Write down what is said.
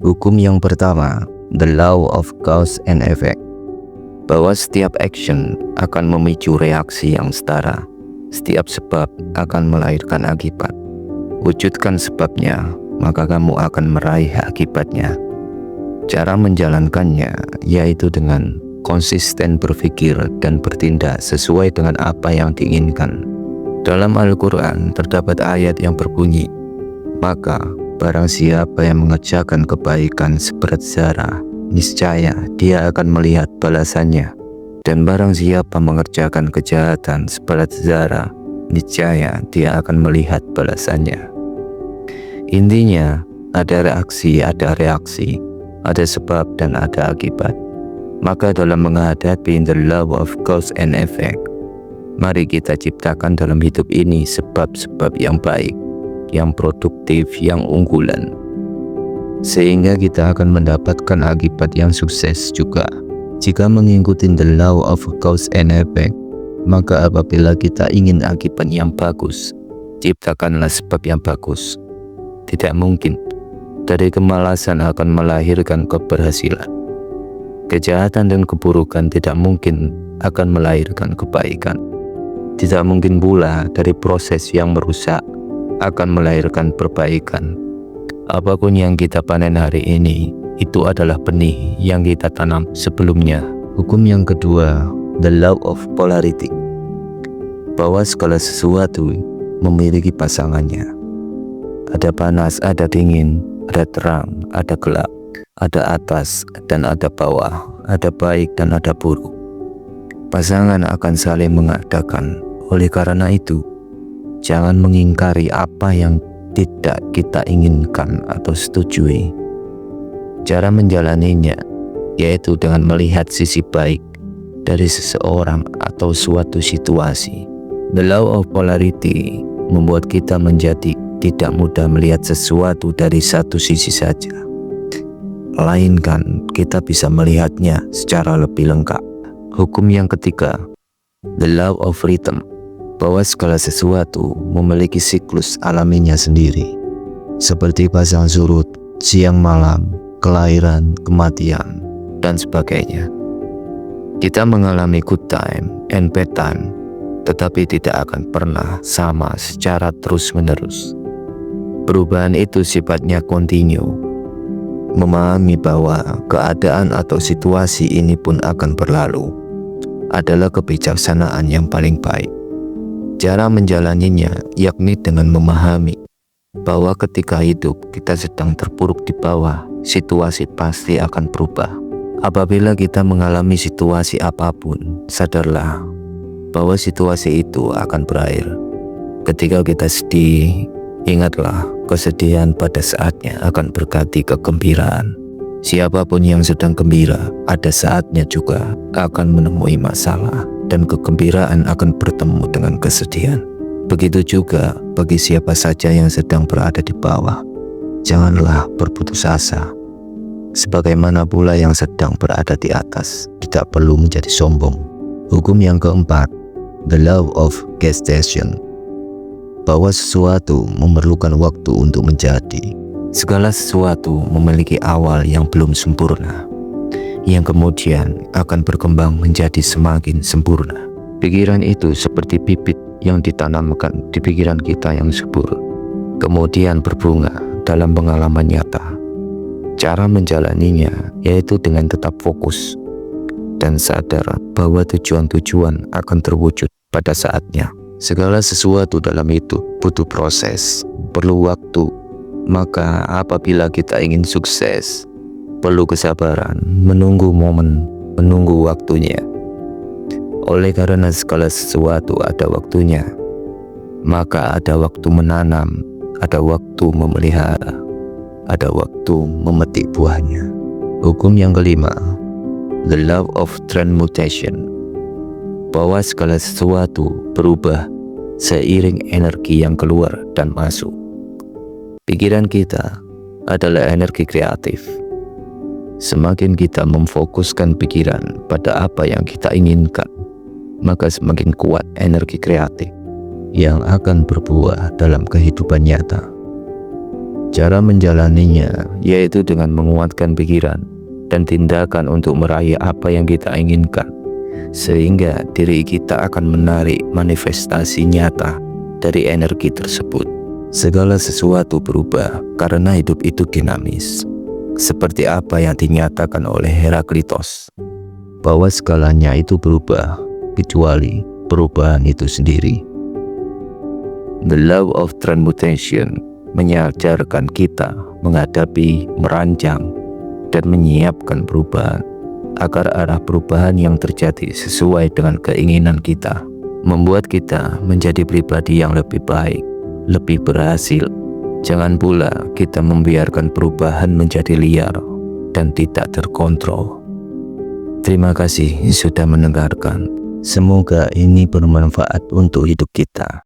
Hukum yang pertama, the law of cause and effect, bahwa setiap action akan memicu reaksi yang setara. Setiap sebab akan melahirkan akibat. Wujudkan sebabnya, maka kamu akan meraih akibatnya. Cara menjalankannya yaitu dengan konsisten berpikir dan bertindak sesuai dengan apa yang diinginkan. Dalam Al-Quran terdapat ayat yang berbunyi, maka barang siapa yang mengerjakan kebaikan seberat zarah, niscaya dia akan melihat balasannya. Dan barang siapa mengerjakan kejahatan seberat zarah, niscaya dia akan melihat balasannya. Intinya, ada reaksi, ada reaksi, ada sebab dan ada akibat. Maka dalam menghadapi the law of cause and effect, mari kita ciptakan dalam hidup ini sebab-sebab yang baik, yang produktif, yang unggulan, sehingga kita akan mendapatkan akibat yang sukses juga. Jika mengikuti the law of cause and effect, maka apabila kita ingin akibat yang bagus, ciptakanlah sebab yang bagus. Tidak mungkin dari kemalasan akan melahirkan keberhasilan. Kejahatan dan keburukan tidak mungkin akan melahirkan kebaikan. Tidak mungkin pula dari proses yang merusak akan melahirkan perbaikan. Apapun yang kita panen hari ini, itu adalah benih yang kita tanam sebelumnya. Hukum yang kedua, the law of polarity, bahwa segala sesuatu memiliki pasangannya. Ada panas, ada dingin, ada terang, ada gelap, ada atas dan ada bawah, ada baik dan ada buruk. Pasangan akan saling mengadakan. Oleh karena itu, jangan mengingkari apa yang tidak kita inginkan atau setujui. Cara menjalaninya yaitu dengan melihat sisi baik dari seseorang atau suatu situasi. The law of polarity membuat kita menjadi tidak mudah melihat sesuatu dari satu sisi saja, melainkan kita bisa melihatnya secara lebih lengkap. Hukum yang ketiga, the law of rhythm, bahwa segala sesuatu memiliki siklus alaminya sendiri, seperti pasang surut, siang malam, kelahiran, kematian, dan sebagainya. Kita mengalami good time and bad time, tetapi tidak akan pernah sama secara terus-menerus. Perubahan itu sifatnya kontinu. Memahami bahwa keadaan atau situasi ini pun akan berlalu adalah kebijaksanaan yang paling baik. Cara menjalaninya yakni dengan memahami bahwa ketika hidup kita sedang terpuruk di bawah, situasi pasti akan berubah. Apabila kita mengalami situasi apapun, sadarlah bahwa situasi itu akan berakhir. Ketika kita sedih, ingatlah kesedihan pada saatnya akan berganti kegembiraan. Siapapun yang sedang gembira, ada saatnya juga akan menemui masalah, dan kegembiraan akan bertemu dengan kesedihan. Begitu juga bagi siapa saja yang sedang berada di bawah. Janganlah berputus asa. Sebagaimana pula yang sedang berada di atas, tidak perlu menjadi sombong. Hukum yang keempat, the law of gestation, bahwa sesuatu memerlukan waktu untuk menjadi. Segala sesuatu memiliki awal yang belum sempurna, yang kemudian akan berkembang menjadi semakin sempurna. Pikiran itu seperti bibit yang ditanamkan di pikiran kita yang subur, kemudian berbunga dalam pengalaman nyata. Cara menjalaninya yaitu dengan tetap fokus dan sadar bahwa tujuan-tujuan akan terwujud pada saatnya. Segala sesuatu dalam hidup butuh proses, perlu waktu. Maka apabila kita ingin sukses, perlu kesabaran, menunggu momen, menunggu waktunya. Oleh karena segala sesuatu ada waktunya, maka ada waktu menanam, ada waktu memelihara, ada waktu memetik buahnya. Hukum yang kelima, the law of transmutation, bahwa segala sesuatu berubah seiring energi yang keluar dan masuk. Pikiran kita adalah energi kreatif. Semakin kita memfokuskan pikiran pada apa yang kita inginkan, maka semakin kuat energi kreatif yang akan berbuah dalam kehidupan nyata. Cara menjalaninya yaitu dengan menguatkan pikiran dan tindakan untuk meraih apa yang kita inginkan, sehingga diri kita akan menarik manifestasi nyata dari energi tersebut. Segala sesuatu berubah karena hidup itu dinamis, seperti apa yang dinyatakan oleh Heraklitos, bahwa segalanya itu berubah kecuali perubahan itu sendiri. The law of transmutation mengajarkan kita menghadapi, merancang, dan menyiapkan perubahan agar arah perubahan yang terjadi sesuai dengan keinginan kita, membuat kita menjadi pribadi yang lebih baik, lebih berhasil. Jangan pula kita membiarkan perubahan menjadi liar dan tidak terkontrol. Terima kasih sudah mendengarkan. Semoga ini bermanfaat untuk hidup kita.